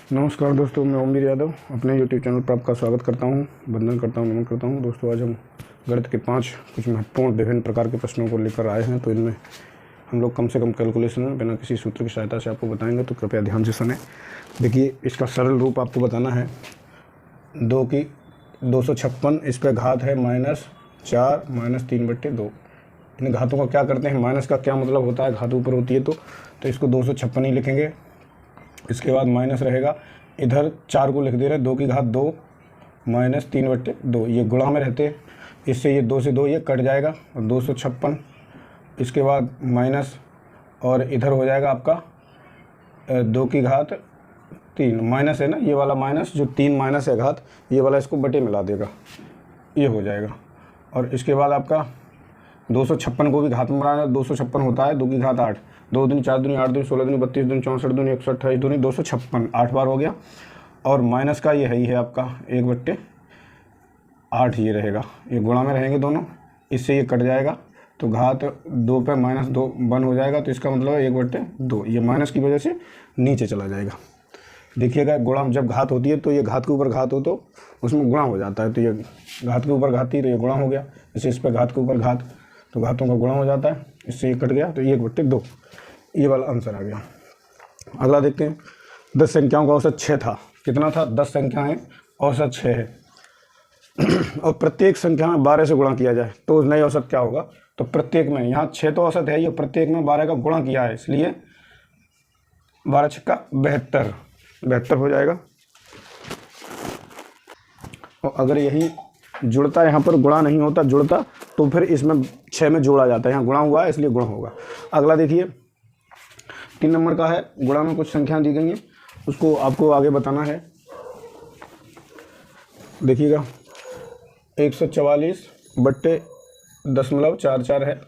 नमस्कार दोस्तों, मैं ओमवीर यादव अपने यूट्यूब चैनल पर आपका स्वागत करता हूं, वंदन करता हूं, नमन करता हूं। दोस्तों, आज हम गणित के 5 कुछ महत्वपूर्ण विभिन्न प्रकार के प्रश्नों को लेकर आए हैं। तो इनमें हम लोग कम से कम कैलकुलेशन में बिना किसी सूत्र की सहायता से आपको बताएंगे, तो कृपया ध्यान से सुनें। देखिए, इसका सरल रूप आपको बताना है। 2 की 256 इस पर घात है -4 -3/2। इन घातों का क्या करते हैं, माइनस का क्या मतलब होता है, घात ऊपर होती है तो इसको 256 ही लिखेंगे। इसके बाद माइनस रहेगा, इधर 4 को लिख दे रहे हैं, 2 की घात 2 -3/2। ये गुणा में रहते हैं, इससे ये 2 से 2 ये कट जाएगा और 256। इसके बाद माइनस और इधर हो जाएगा आपका 2 की घात 3। माइनस है ना, ये वाला माइनस, जो 3 माइनस है घात, ये वाला इसको बटे मिला देगा, ये हो जाएगा। और इसके बाद आपका 256 को भी घात में बनाना है। 256 होता है 2 की घात 8, 2 दूनी 4 दूनी 8 दूनी 16 दूनी 32 दूनी 64 दूनी 128 दूनी 256, 8 बार हो गया। और माइनस का ये है आपका 1/8 ये रहेगा, ये गुणा में रहेंगे दोनों, इससे ये कट जाएगा तो घात 2 पे -2 1 हो जाएगा। तो इसका मतलब है 1/2, ये माइनस की वजह से नीचे चला जाएगा। देखिएगा, गुणा जब घात होती है तो ये घात के ऊपर घात हो तो उसमें गुणा हो जाता है, तो ये घात के ऊपर घात थी तो ये गुणा हो गया। जैसे इस पर घात के ऊपर घात, तो घातों का गुणा हो जाता है, इससे ये कट गया तो 1/2, ये वाला आंसर आ गया। अगला देखते हैं। 10 संख्याओं का औसत 6 था। कितना था? 10 संख्याएं, औसत 6 है और प्रत्येक संख्या में 12 से गुणा किया जाए तो नई औसत क्या होगा? तो प्रत्येक में, यहाँ 6 तो औसत है, ये प्रत्येक में 12 का गुणा किया है, इसलिए 12 छक्का 72 हो जाएगा। और अगर यही जुड़ता, यहाँ पर गुणा नहीं होता, जुड़ता तो फिर इसमें 6 में जोड़ा जाता है, यहाँ गुणा हुआ है इसलिए गुणा होगा। अगला देखिए, 3 नंबर का है। गुणा में कुछ संख्या दी गई है, उसको आपको आगे बताना है। देखिएगा, 144/0.44 है,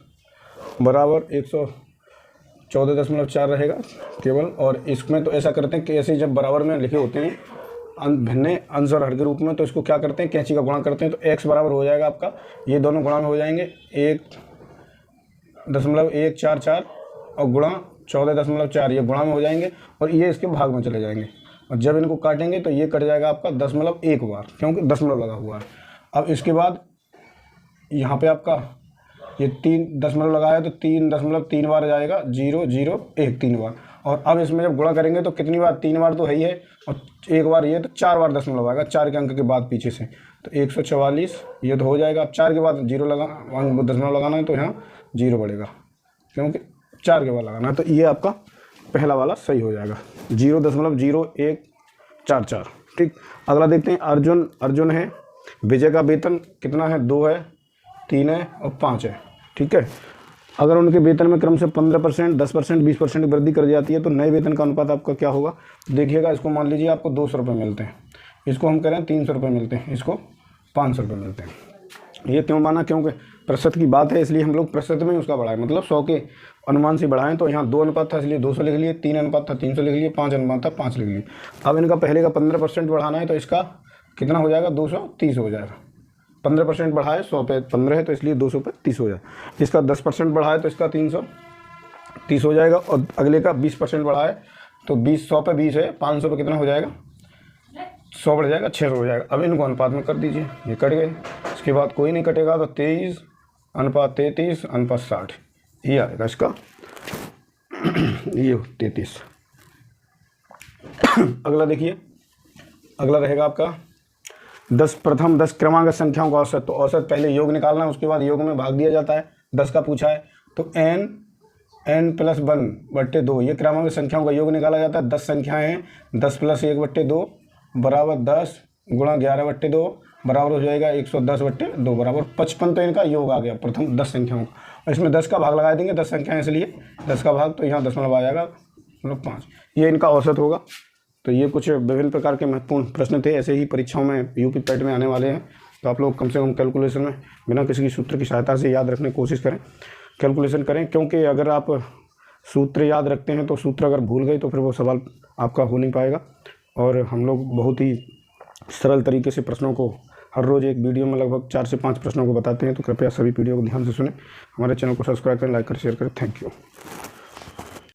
बराबर 114.4 रहेगा केवल। और इसमें तो ऐसा करते हैं कि ऐसे जब बराबर में लिखे होते हैं भिन्न अंश और हर के रूप में, तो इसको क्या करते हैं, कैंची का गुणा करते हैं। तो x बराबर हो जाएगा आपका, ये दोनों गुणा में हो जाएंगे, 1.144 और गुणा 14.4, ये गुणा में हो जाएंगे और ये इसके भाग में चले जाएंगे। और जब इनको काटेंगे तो ये कट जाएगा आपका 0.1 बार, क्योंकि दशमलव लगा हुआ है। अब इसके बाद यहाँ पे आपका ये 3 दशमलव लगाया है तो 3.3 बार जाएगा, 0 0 1 3 बार। और अब इसमें जब गुणा करेंगे तो कितनी बार? 3 बार तो है ही है, और 1 बार ये, तो 4 बार दशमलव आएगा, 4 के अंक के बाद पीछे से। तो 144 ये तो हो जाएगा। अब 4 के बाद 0 लगा, दशमलव लगाना है तो यहाँ 0 बढ़ेगा, क्योंकि 4 के बाद लगाना है। तो ये आपका पहला वाला सही हो जाएगा, 0.0144। ठीक। अगला देखते हैं। अर्जुन है। विजय का वेतन कितना है? 2 है, 3 है और 5 है। ठीक है। अगर उनके वेतन में क्रम से 15%, 10%, 20% की वृद्धि कर जाती है तो नए वेतन का अनुपात आपका क्या होगा? देखिएगा, इसको मान लीजिए आपको 200 रुपये मिलते हैं, इसको हम करें 300 रुपये मिलते हैं, इसको 500 रुपये मिलते हैं। ये क्यों माना? क्योंकि प्रतिशत की बात है, इसलिए हम लोग प्रतिशत में ही उसका बढ़ाएं, मतलब 100 के अनुमान से बढ़ाएं। तो यहाँ 2 अनुपात था इसलिए 200 लिख लिए, 3 अनुपात था 300 लिख लिए, 5 अनुपात था 5 लिख लिए। अब इनका पहले का 15% बढ़ाना है तो इसका कितना हो जाएगा? 230 हो जाएगा। 15% बढ़ाए, 100 पे 15 है तो इसलिए 200 पे 30 हो जाए। इसका 10% बढ़ाए तो इसका 330 हो जाएगा। और अगले का 20% बढ़ाए तो 100 पे 20 है, 500 पे कितना हो जाएगा? 100 बढ़ जाएगा, 600 हो जाएगा। अब इनको अनुपात में कर दीजिए, ये कट गए। इसके बाद कोई नहीं कटेगा तो 23:33:60 ये आएगा इसका, ये 33। अगला देखिए, अगला रहेगा आपका प्रथम 10 क्रमांक संख्याओं का औसत। तो औसत पहले योग निकालना है, उसके बाद योग में भाग दिया जाता है। 10 का पूछा है तो n + 1/2 ये क्रमांक संख्याओं का योग निकाला जाता है। 10 संख्याएं हैं, 10 + 1/2 बराबर 10 गुणा 11/2 बराबर हो जाएगा 110/2 बराबर 55। तो इनका योग आ गया प्रथम 10 संख्याओं का। और इसमें 10 का भाग लगा देंगे, 10 संख्याएं इसलिए 10 का भाग, तो यहाँ दशमलव आ जाएगा 5। ये इनका औसत होगा। तो ये कुछ विभिन्न प्रकार के महत्वपूर्ण प्रश्न थे, ऐसे ही परीक्षाओं में यूपी पैट में आने वाले हैं। तो आप लोग कम से कम कैलकुलेशन में बिना किसी सूत्र की सहायता से याद रखने की कोशिश करें, कैलकुलेशन करें। क्योंकि अगर आप सूत्र याद रखते हैं तो सूत्र अगर भूल गए तो फिर वो सवाल आपका हो नहीं पाएगा। और हम लोग बहुत ही सरल तरीके से प्रश्नों को हर रोज़ एक वीडियो में लगभग 4 से 5 प्रश्नों को बताते हैं। तो कृपया सभी वीडियो को ध्यान से सुनें, हमारे चैनल को सब्सक्राइब करें, लाइक करें, शेयर करें। Thank you.